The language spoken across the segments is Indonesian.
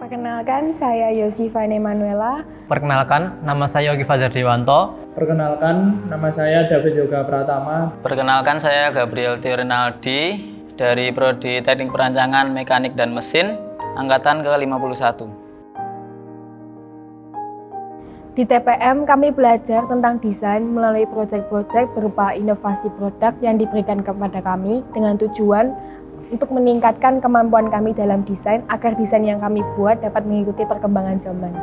Perkenalkan, saya Yosiva Emanuela. Perkenalkan, nama saya Yogi Fajar Dewanto. Perkenalkan, nama saya David Yoga Pratama. Perkenalkan, saya Gabriel Tio Rinaldi dari Prodi Teknik Perancangan Mekanik dan Mesin, Angkatan ke-51. Di TPM, kami belajar tentang desain melalui proyek-proyek berupa inovasi produk yang diberikan kepada kami dengan tujuan untuk meningkatkan kemampuan kami dalam desain agar desain yang kami buat dapat mengikuti perkembangan zaman.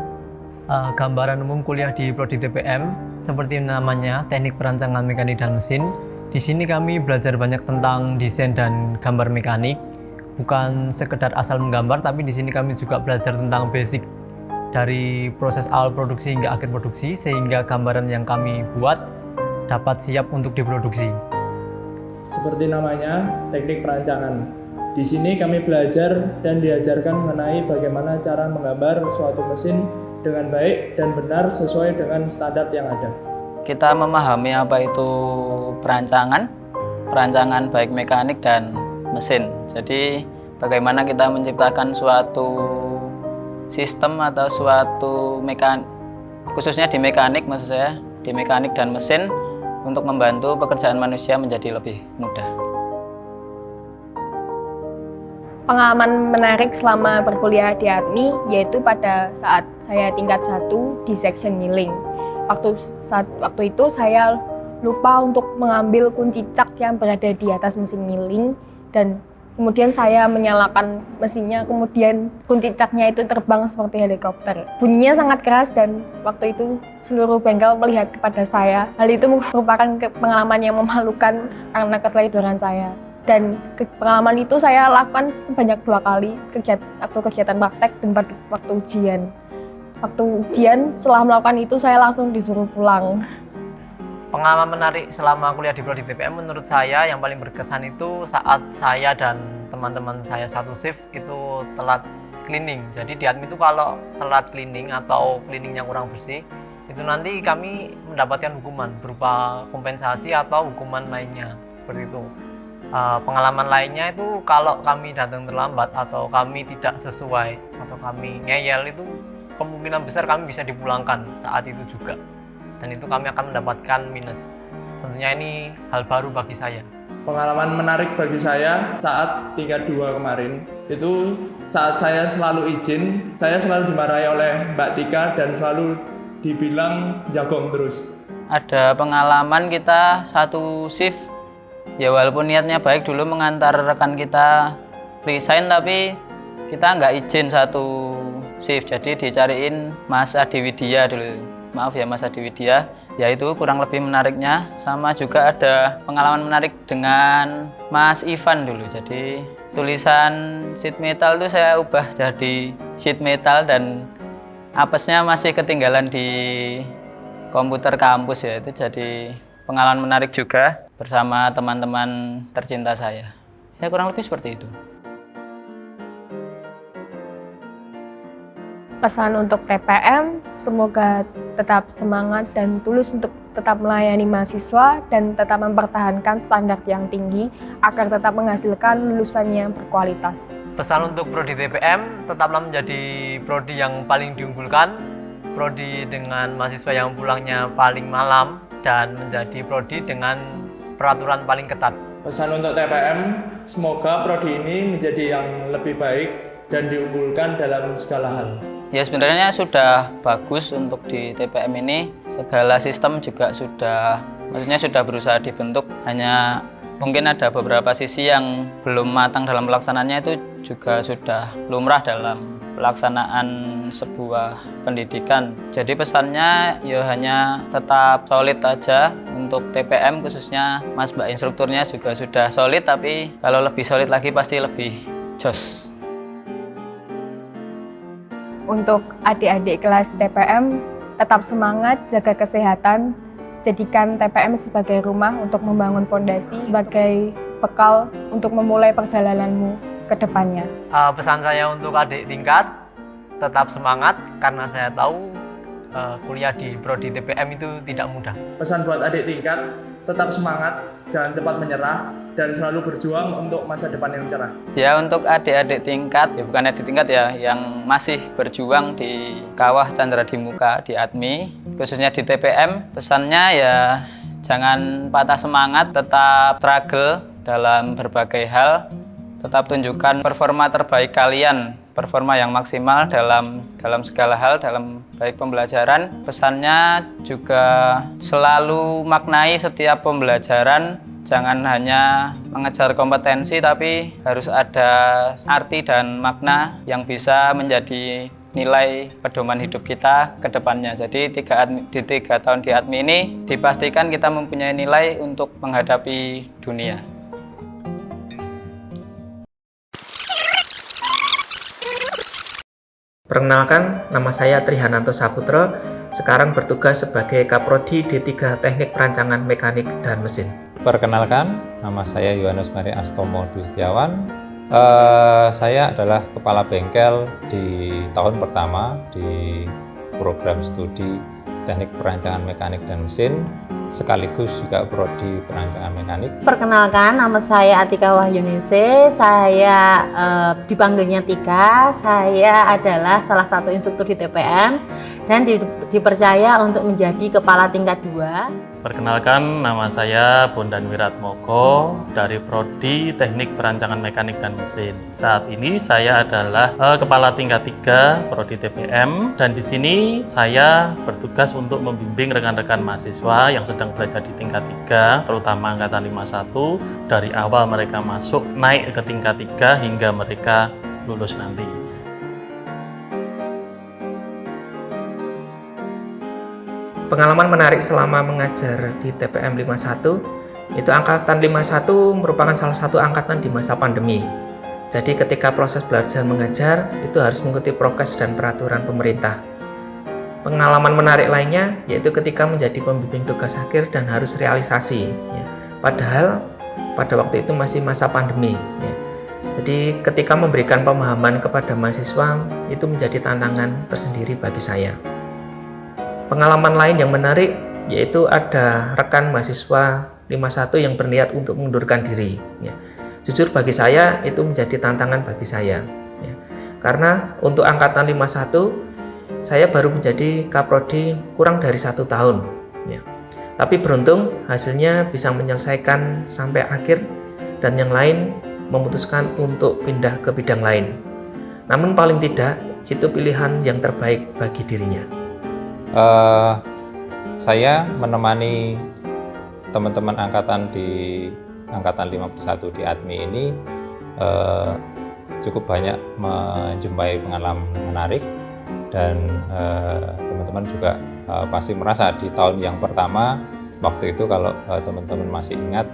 Gambaran umum kuliah di Prodi TPM seperti namanya Teknik Perancangan Mekanik dan Mesin. Di sini kami belajar banyak tentang desain dan gambar mekanik. Bukan sekedar asal menggambar, tapi di sini kami juga belajar tentang basic dari proses awal produksi hingga akhir produksi, sehingga gambaran yang kami buat dapat siap untuk diproduksi. Seperti namanya, teknik perancangan. Di sini kami belajar dan diajarkan mengenai bagaimana cara menggambar suatu mesin dengan baik dan benar sesuai dengan standar yang ada. Kita memahami apa itu perancangan baik mekanik dan mesin. Jadi bagaimana kita menciptakan suatu sistem atau suatu mekanik, khususnya di mekanik maksud saya, di mekanik dan mesin untuk membantu pekerjaan manusia menjadi lebih mudah. Pengalaman menarik selama berkuliah di ATMI yaitu pada saat saya tingkat 1 di section milling. Waktu itu saya lupa untuk mengambil kunci cak yang berada di atas mesin milling, dan kemudian saya menyalakan mesinnya, kemudian kunci caknya itu terbang seperti helikopter. Bunyinya sangat keras dan waktu itu seluruh bengkel melihat kepada saya. Hal itu merupakan pengalaman yang memalukan karena keteledoran saya. Dan pengalaman itu saya lakukan sebanyak 2 kali, kegiatan praktek dan waktu ujian. Waktu ujian, setelah melakukan itu saya langsung disuruh pulang. Pengalaman menarik selama kuliah di Prodi TPM menurut saya yang paling berkesan itu saat saya dan teman-teman saya satu shift itu telat cleaning. Jadi di ATMI itu kalau telat cleaning atau cleaningnya kurang bersih, itu nanti kami mendapatkan hukuman berupa kompensasi atau hukuman lainnya, seperti itu. Pengalaman lainnya itu kalau kami datang terlambat atau kami tidak sesuai atau kami ngeyel, itu kemungkinan besar kami bisa dipulangkan saat itu juga, dan itu kami akan mendapatkan minus. Tentunya ini hal baru bagi saya. Pengalaman menarik bagi saya saat tingkat 2 kemarin, itu saat saya selalu izin, saya selalu dimarahi oleh Mbak Tika dan selalu dibilang jagong terus. Ada pengalaman kita satu shift, ya walaupun niatnya baik dulu mengantar rekan kita resign, tapi kita nggak izin satu shift, jadi dicariin Mas Adi Widya dulu. Maaf ya Mas Adi Widya, ya itu kurang lebih menariknya. Sama juga ada pengalaman menarik dengan Mas Ivan dulu. Jadi tulisan sheet metal itu saya ubah jadi sheet metal dan apesnya masih ketinggalan di komputer kampus ya. Itu jadi pengalaman menarik juga bersama teman-teman tercinta saya. Ya kurang lebih seperti itu. Pesan untuk TPM, semoga tetap semangat dan tulus untuk tetap melayani mahasiswa dan tetap mempertahankan standar yang tinggi agar tetap menghasilkan lulusan yang berkualitas. Pesan untuk Prodi TPM, tetaplah menjadi prodi yang paling diunggulkan, prodi dengan mahasiswa yang pulangnya paling malam, dan menjadi prodi dengan peraturan paling ketat. Pesan untuk TPM, semoga prodi ini menjadi yang lebih baik dan diunggulkan dalam segala hal. Ya sebenarnya sudah bagus untuk di TPM ini, segala sistem juga sudah berusaha dibentuk, hanya mungkin ada beberapa sisi yang belum matang dalam pelaksanaannya, itu juga sudah lumrah dalam pelaksanaan sebuah pendidikan. Jadi pesannya ya hanya tetap solid aja untuk TPM, khususnya Mas Mbak instrukturnya juga sudah solid, tapi kalau lebih solid lagi pasti lebih jos. Untuk adik-adik kelas TPM, tetap semangat, jaga kesehatan, jadikan TPM sebagai rumah untuk membangun fondasi, sebagai bekal untuk memulai perjalananmu ke depannya. Pesan saya untuk adik tingkat, tetap semangat karena saya tahu kuliah di Prodi TPM itu tidak mudah. Pesan buat adik tingkat, tetap semangat, jangan cepat menyerah, dan selalu berjuang untuk masa depan yang cerah. Ya, untuk adik-adik tingkat, ya bukan adik tingkat ya, yang masih berjuang di Kawah Chandra di Muka di ADMI, khususnya di TPM, pesannya ya jangan patah semangat, tetap struggle dalam berbagai hal, tetap tunjukkan performa terbaik kalian, performa yang maksimal dalam segala hal, dalam baik pembelajaran. Pesannya juga selalu maknai setiap pembelajaran, jangan hanya mengejar kompetensi, tapi harus ada arti dan makna yang bisa menjadi nilai pedoman hidup kita ke depannya. Jadi di 3 tahun di ADMI ini dipastikan kita mempunyai nilai untuk menghadapi dunia. Perkenalkan, nama saya Trihananto Saputra, sekarang bertugas sebagai Kaprodi D3 Teknik Perancangan Mekanik dan Mesin. Perkenalkan, nama saya Yohanes Mari Astomo Dwi Setiawan. Saya adalah kepala bengkel di tahun pertama di program studi Teknik Perancangan Mekanik dan Mesin, sekaligus juga prodi perancangan mekanik. Perkenalkan, nama saya Atika Wahyunise. Saya dipanggilnya Tika. Saya adalah salah satu instruktur di TPM dan dipercaya untuk menjadi kepala tingkat 2. Perkenalkan, nama saya Bondan Wiratmoko dari Prodi Teknik Perancangan Mekanik dan Mesin. Saat ini saya adalah kepala tingkat 3 Prodi TPM, dan di sini saya bertugas untuk membimbing rekan-rekan mahasiswa yang sedang belajar di tingkat 3, terutama angkatan 51, dari awal mereka masuk naik ke tingkat 3 hingga mereka lulus nanti. Pengalaman menarik selama mengajar di TPM 51, itu angkatan 51 merupakan salah satu angkatan di masa pandemi. Jadi ketika proses belajar mengajar, itu harus mengikuti prokes dan peraturan pemerintah. Pengalaman menarik lainnya yaitu ketika menjadi pembimbing tugas akhir dan harus realisasi. Ya. Padahal pada waktu itu masih masa pandemi. Ya. Jadi ketika memberikan pemahaman kepada mahasiswa, itu menjadi tantangan tersendiri bagi saya. Pengalaman lain yang menarik yaitu ada rekan mahasiswa 51 yang berniat untuk mengundurkan diri. Ya. Jujur bagi saya itu menjadi tantangan bagi saya. Ya. Karena untuk angkatan 51 saya baru menjadi kaprodi kurang dari 1 tahun. Ya. Tapi beruntung hasilnya bisa menyelesaikan sampai akhir dan yang lain memutuskan untuk pindah ke bidang lain. Namun paling tidak itu pilihan yang terbaik bagi dirinya. Saya menemani teman-teman angkatan di angkatan 51 di ADMI ini cukup banyak menjumpai pengalaman menarik, dan teman-teman juga pasti merasa di tahun yang pertama waktu itu, kalau teman-teman masih ingat,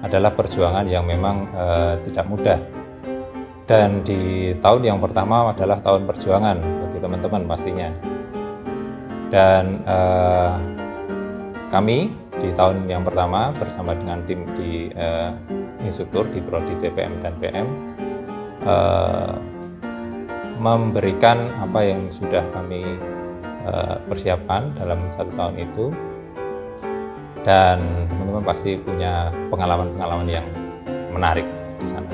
adalah perjuangan yang memang tidak mudah. Dan di tahun yang pertama adalah tahun perjuangan bagi teman-teman pastinya. Dan kami di tahun yang pertama bersama dengan tim di instruktur di Prodi TPM dan PM memberikan apa yang sudah kami persiapkan dalam 1 tahun itu, dan teman-teman pasti punya pengalaman-pengalaman yang menarik di sana.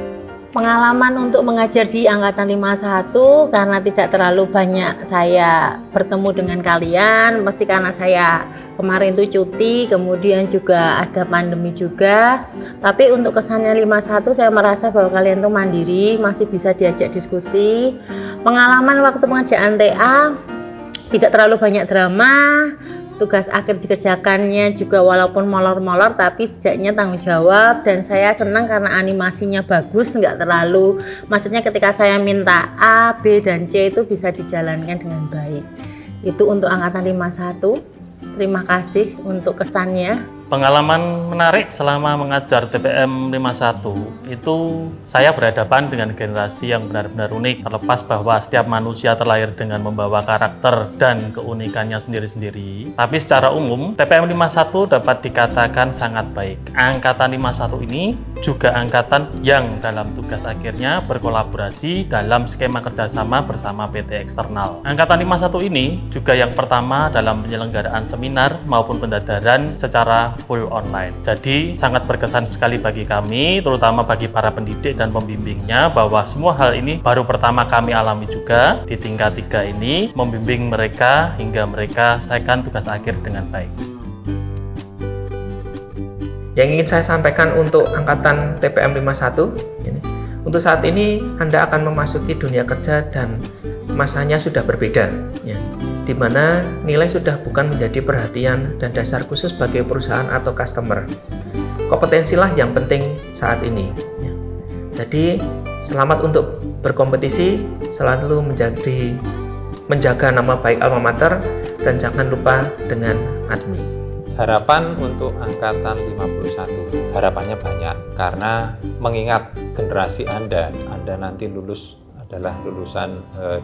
Pengalaman untuk mengajar di angkatan 51 karena tidak terlalu banyak saya bertemu dengan kalian, mesti karena saya kemarin itu cuti, kemudian juga ada pandemi juga. Tapi untuk kesannya 51 saya merasa bahwa kalian tuh mandiri, masih bisa diajak diskusi. Pengalaman waktu pengerjaan TA tidak terlalu banyak drama. Tugas akhir dikerjakannya juga walaupun molor-molor tapi setidaknya tanggung jawab, dan saya senang karena animasinya bagus, nggak terlalu, maksudnya ketika saya minta A, B, dan C itu bisa dijalankan dengan baik. Itu untuk angkatan 51. Terima kasih untuk kesannya. Pengalaman menarik selama mengajar TPM 51 itu saya berhadapan dengan generasi yang benar-benar unik, terlepas bahwa setiap manusia terlahir dengan membawa karakter dan keunikannya sendiri-sendiri. Tapi secara umum TPM 51 dapat dikatakan sangat baik. Angkatan 51 ini juga angkatan yang dalam tugas akhirnya berkolaborasi dalam skema kerjasama bersama PT eksternal. Angkatan 51 ini juga yang pertama dalam penyelenggaraan seminar maupun pendadaran secara secara full online. Jadi sangat berkesan sekali bagi kami, terutama bagi para pendidik dan pembimbingnya, bahwa semua hal ini baru pertama kami alami juga di tingkat 3 ini, membimbing mereka hingga mereka selesaikan tugas akhir dengan baik. Yang ingin saya sampaikan untuk angkatan TPM 51 ini, untuk saat ini Anda akan memasuki dunia kerja dan masanya sudah berbeda, ya, di mana nilai sudah bukan menjadi perhatian dan dasar khusus bagi perusahaan atau customer. Kompetensilah yang penting saat ini, ya. Jadi selamat untuk berkompetisi, selalu menjaga nama baik alma mater, dan jangan lupa dengan ADMI. Harapan untuk angkatan 51, harapannya banyak karena mengingat generasi Anda nanti lulus adalah lulusan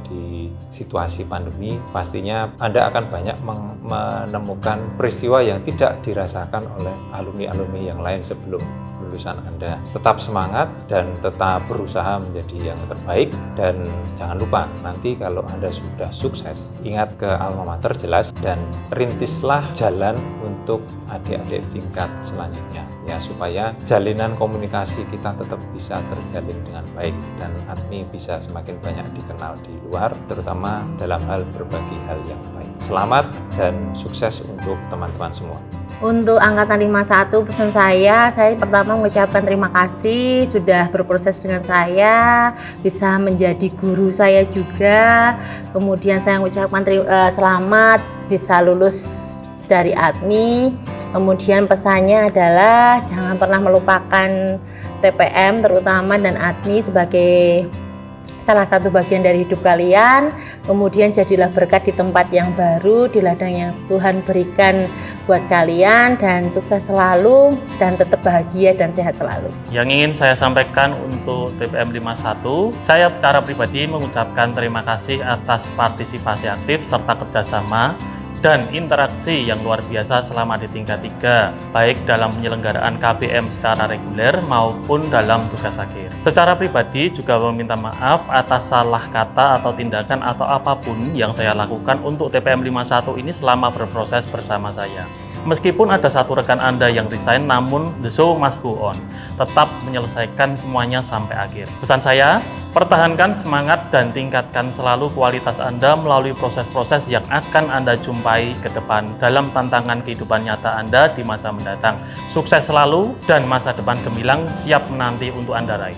di situasi pandemi, pastinya Anda akan banyak menemukan peristiwa yang tidak dirasakan oleh alumni-alumni yang lain sebelum lulusan Anda. Tetap semangat dan tetap berusaha menjadi yang terbaik, dan jangan lupa nanti kalau Anda sudah sukses, ingat ke alma mater jelas dan rintislah jalan untuk adik-adik tingkat selanjutnya, ya, supaya jalinan komunikasi kita tetap bisa terjalin dengan baik dan ADMI bisa semakin banyak dikenal di luar, terutama dalam hal berbagi hal yang baik. Selamat dan sukses untuk teman-teman semua. Untuk angkatan 51, pesan saya pertama mengucapkan terima kasih sudah berproses dengan saya, bisa menjadi guru saya juga. Kemudian saya mengucapkan selamat bisa lulus dari ADMI. Kemudian pesannya adalah jangan pernah melupakan TPM terutama dan ADMI sebagai salah satu bagian dari hidup kalian. Kemudian jadilah berkat di tempat yang baru, di ladang yang Tuhan berikan buat kalian, dan sukses selalu dan tetap bahagia dan sehat selalu. Yang ingin saya sampaikan untuk TPM 51, saya secara pribadi mengucapkan terima kasih atas partisipasi aktif serta kerjasama dan interaksi yang luar biasa selama di tingkat 3, baik dalam penyelenggaraan KBM secara reguler maupun dalam tugas akhir. Secara pribadi juga meminta maaf atas salah kata atau tindakan atau apapun yang saya lakukan untuk TPM 51 ini selama berproses bersama saya. Meskipun ada satu rekan Anda yang resign, namun the show must go on. Tetap menyelesaikan semuanya sampai akhir. Pesan saya, pertahankan semangat dan tingkatkan selalu kualitas Anda melalui proses-proses yang akan Anda jumpai ke depan dalam tantangan kehidupan nyata Anda di masa mendatang. Sukses selalu dan masa depan gemilang siap menanti untuk Anda raih.